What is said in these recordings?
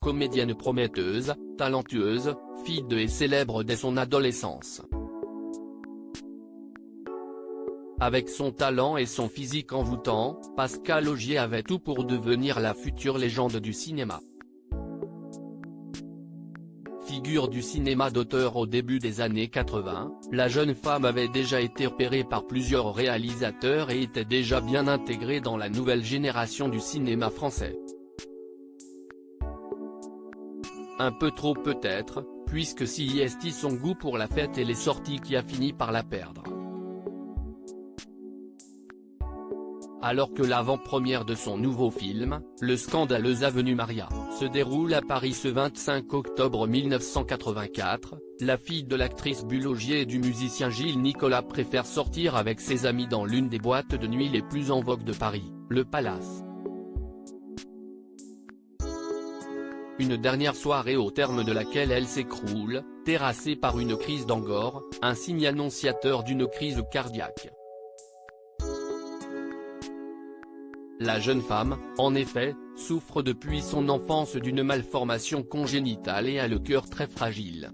comédienne prometteuse, talentueuse, fille de et célèbre dès son adolescence. Avec son talent et son physique envoûtant, Pascale Augier avait tout pour devenir la future légende du cinéma. Figure du cinéma d'auteur au début des années 80, la jeune femme avait déjà été repérée par plusieurs réalisateurs et était déjà bien intégrée dans la nouvelle génération du cinéma français. Un peu trop peut-être, puisque si est son goût pour la fête et les sorties qui a fini par la perdre. Alors que l'avant-première de son nouveau film, Le scandaleuse Avenue Maria, se déroule à Paris ce 25 octobre 1984, la fille de l'actrice Bulle Augier et du musicien Gilles Nicolas préfère sortir avec ses amis dans l'une des boîtes de nuit les plus en vogue de Paris, le Palace. Une dernière soirée au terme de laquelle elle s'écroule, terrassée par une crise d'angor, un signe annonciateur d'une crise cardiaque. La jeune femme, en effet, souffre depuis son enfance d'une malformation congénitale et a le cœur très fragile.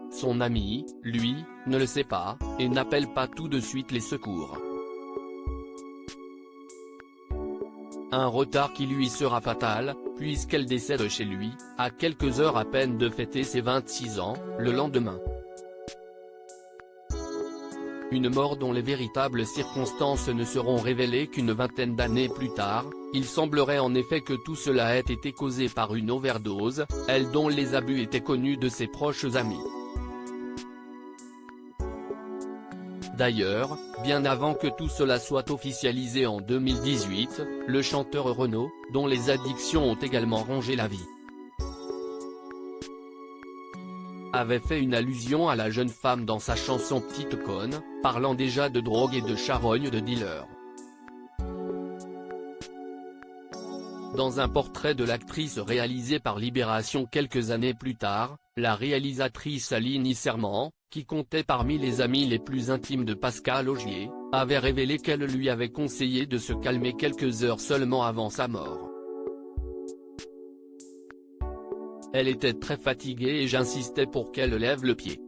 Son ami, lui, ne le sait pas, et n'appelle pas tout de suite les secours. Un retard qui lui sera fatal, puisqu'elle décède chez lui, à quelques heures à peine de fêter ses 26 ans, le lendemain. Une mort dont les véritables circonstances ne seront révélées qu'une vingtaine d'années plus tard. Il semblerait en effet que tout cela ait été causé par une overdose, elle dont les abus étaient connus de ses proches amis. D'ailleurs, bien avant que tout cela soit officialisé en 2018, le chanteur Renaud, dont les addictions ont également rongé la vie, avait fait une allusion à la jeune femme dans sa chanson Petite Conne, parlant déjà de drogue et de charogne de dealer. Dans un portrait de l'actrice réalisé par Libération quelques années plus tard, la réalisatrice Aline Isserman, qui comptait parmi les amis les plus intimes de Pascale Augier, avait révélé qu'elle lui avait conseillé de se calmer quelques heures seulement avant sa mort. Elle était très fatiguée et j'insistais pour qu'elle lève le pied.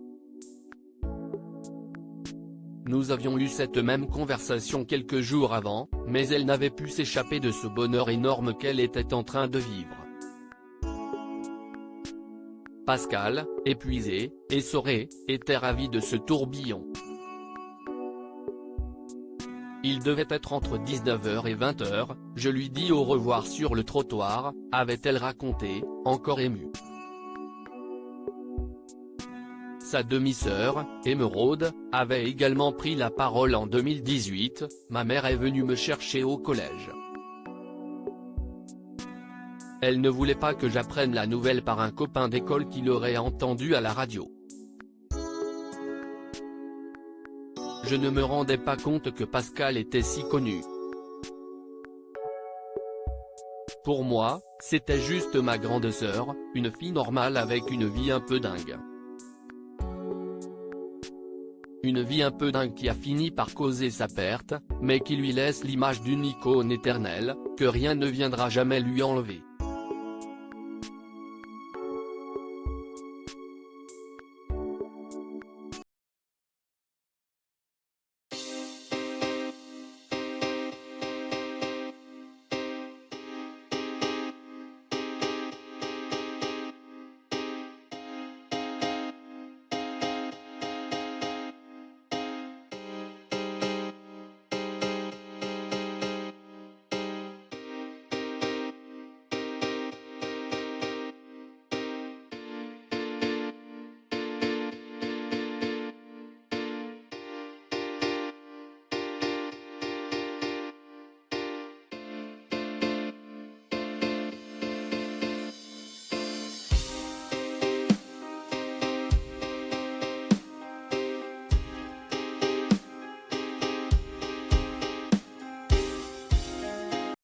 Nous avions eu cette même conversation quelques jours avant, mais elle n'avait pu s'échapper de ce bonheur énorme qu'elle était en train de vivre. Pascale, épuisée, essorée, était ravie de ce tourbillon. Il devait être entre 19h et 20h, je lui dis au revoir sur le trottoir, avait-elle raconté, encore émue. Sa demi-sœur, Émeraude, avait également pris la parole en 2018, ma mère est venue me chercher au collège. Elle ne voulait pas que j'apprenne la nouvelle par un copain d'école qui l'aurait entendue à la radio. Je ne me rendais pas compte que Pascale était si connue. Pour moi, c'était juste ma grande sœur, une fille normale avec une vie un peu dingue. Une vie un peu dingue qui a fini par causer sa perte, mais qui lui laisse l'image d'une icône éternelle, que rien ne viendra jamais lui enlever.